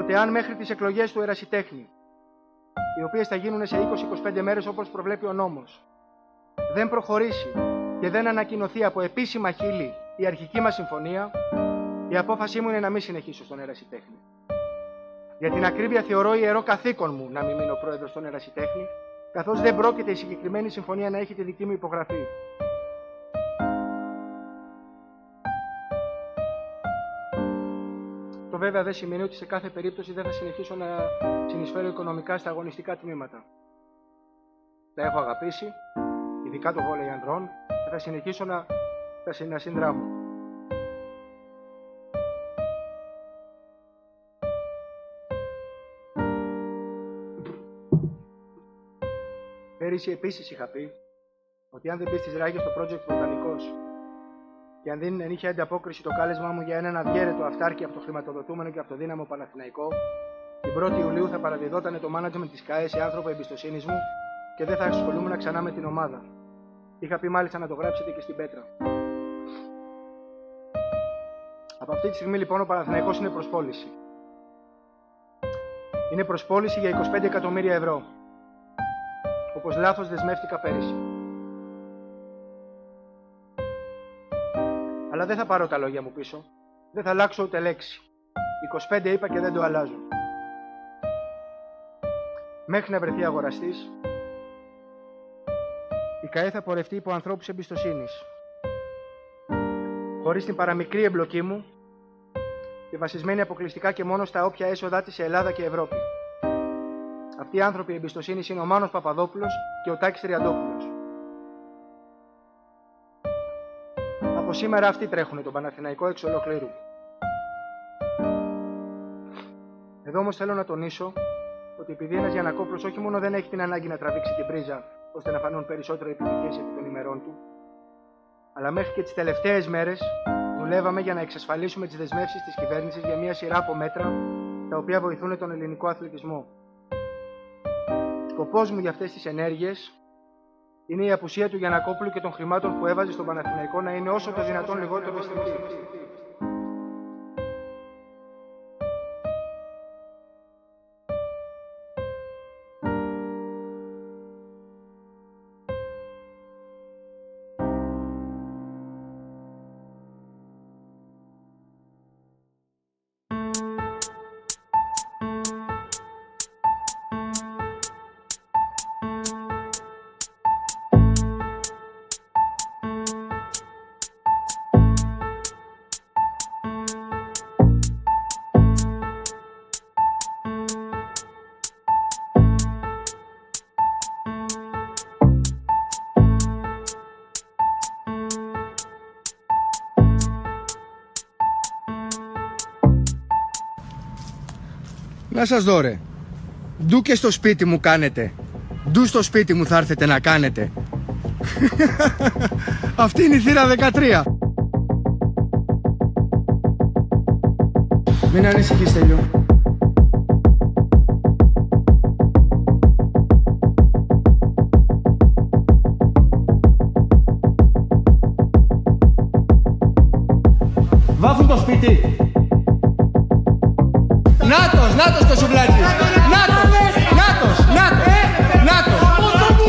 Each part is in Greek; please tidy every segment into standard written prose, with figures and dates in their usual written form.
Οπότε αν μέχρι τις εκλογές του ερασιτέχνη, οι οποίες θα γίνουν σε 20-25 μέρες όπως προβλέπει ο νόμος, δεν προχωρήσει και δεν ανακοινωθεί από επίσημα χείλη η αρχική μας συμφωνία, η απόφασή μου είναι να μην συνεχίσω στον ερασιτέχνη. Για την ακρίβεια θεωρώ ιερό καθήκον μου να μην μείνω πρόεδρος στον ερασιτέχνη, καθώς δεν πρόκειται η συγκεκριμένη συμφωνία να έχει τη δική μου υπογραφή. Το βέβαια δεν σημαίνει ότι σε κάθε περίπτωση δεν θα συνεχίσω να συνεισφέρω οικονομικά στα αγωνιστικά τμήματα. Τα έχω αγαπήσει, ειδικά το βόλεϊ ανδρών, και θα συνεχίσω να συνδράμω. Πέρυσι επίσης είχα πει ότι αν δεν μπει στις ράγες στο project Βοτανικός και αν δεν είχε ανταπόκριση το κάλεσμά μου για έναν αδιέρετο αυτάρκη από το χρηματοδοτούμενο και αυτοδύναμο Παναθηναϊκό, την 1η Ιουλίου θα παραδιδότανε το management της ΚΑΕ σε άνθρωπο εμπιστοσύνης μου και δεν θα ασχολούμουν ξανά με την ομάδα. Είχα πει μάλιστα να το γράψετε και στην πέτρα. Από αυτή τη στιγμή λοιπόν ο Παναθηναϊκός είναι προσπόληση. Είναι προσπόληση για 25 εκατομμύρια ευρώ. Όπως λάθος δεσμεύτηκα πέρυσι. Αλλά δεν θα πάρω τα λόγια μου πίσω. Δεν θα αλλάξω ούτε λέξη. 25 είπα και δεν το αλλάζω. Μέχρι να βρεθεί αγοραστής, η ΚΑΕ θα πορευτεί υπό ανθρώπους εμπιστοσύνης. Χωρίς την παραμικρή εμπλοκή μου και βασισμένη αποκλειστικά και μόνο στα όποια έσοδά της σε Ελλάδα και Ευρώπη. Αυτοί οι άνθρωποι εμπιστοσύνης είναι ο Μάνος Παπαδόπουλος και ο Τάκης Τριαντόπουλος. Από σήμερα αυτοί τρέχουν τον Παναθηναϊκό εξ ολοκλήρου. Εδώ όμως θέλω να τονίσω ότι επειδή ένας Γιαννακόπουλος όχι μόνο δεν έχει την ανάγκη να τραβήξει την πρίζα ώστε να φανούν περισσότερο επιτυχίες επί των ημερών του, αλλά μέχρι και τις τελευταίες μέρες δουλεύαμε για να εξασφαλίσουμε τις δεσμεύσεις της κυβέρνησης για μια σειρά από μέτρα τα οποία βοηθούν τον ελληνικό αθλητισμό. Σκοπός μου για αυτές τις ενέργειες είναι η απουσία του Γιαννακόπουλου και των χρημάτων που έβαζε στον Παναθηναϊκό να είναι όσο το δυνατόν λιγότερο αισθητή. Να σας δω ρε. Ντου και στο σπίτι μου κάνετε. Ντου στο σπίτι μου θα έρθετε να κάνετε. Αυτή είναι η θύρα 13. Μην ανησυχείς, Τέλειο. Βάφουν το σπίτι. Νάτος το σουβλάτης. Νάτος.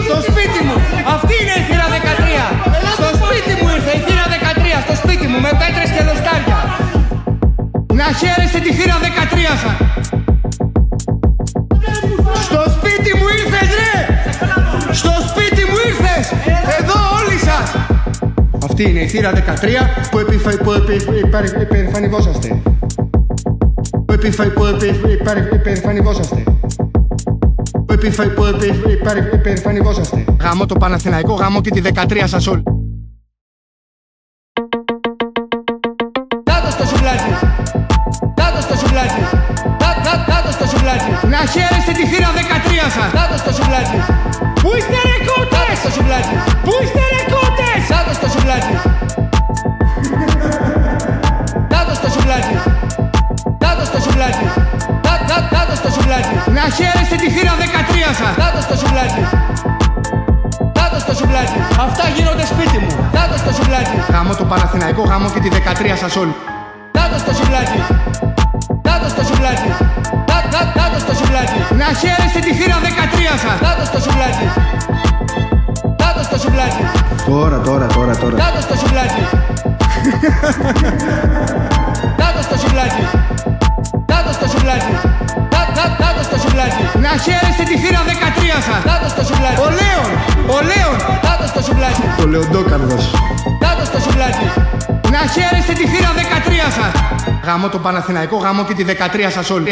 Στο σπίτι μου. Αυτή είναι η θύρα 13. Στο σπίτι μου ήρθε η θύρα 13. Στο σπίτι μου με πέτρες και λοστάρια. Να χαίρεστε τη θύρα 13 σας. Στο σπίτι μου ήρθες ρε. Στο σπίτι μου ήρθες. Εδώ όλοι σας. Αυτή είναι η θύρα 13 που υπερηφανευόσαστε. Υπερηφανευόσαστε. Γαμώ το Παναθηναϊκό, γαμώ και τη 13 σας όλοι. Τάτος το σουβλάτης. Να χαίρεστε τη θύρα 13 σας. Τάτος το σουβλάτης. Πού είστε ρε κότες. Τάτος το σουβλάτης. Πού είστε ρε κότες. Τάτος το σουβλάτης. Τάτος το σουβλάτης. Να χαίρεστε τη θύρα 13 σας. Τάτος το σουβλάτης. Αυτά γίνονται σπίτι μου. Τάτος το σουβλάτης. Γαμώ το Παναθηναϊκό, γαμώ και τη 13 σας όλοι. Τάτος το σουβλάτης. Να χαίρεστε τη θύρα 13 σας. Δάτος το σουβλάτζης. Δάτος το σουβλάτζης. Τώρα. Δάτος το σουβλάτζης. Δάτος το σουβλάτζης. Δάτος το σουβλάτζης. Δάτος το σουβλάτζης. Να χαίρεστε τη θύρα 13 σας. Δάτος το σουβλάτζης. Ο Λέων. Δάτος το σουβλάτζης. Ο Λεοντόκαρδος. Δάτος το σουβλάτζης. Να χαίρεστε τη θύρα 13 σας. Γαμώ το Παναθηναϊκό, γαμώ και τη 13 σας όλοι.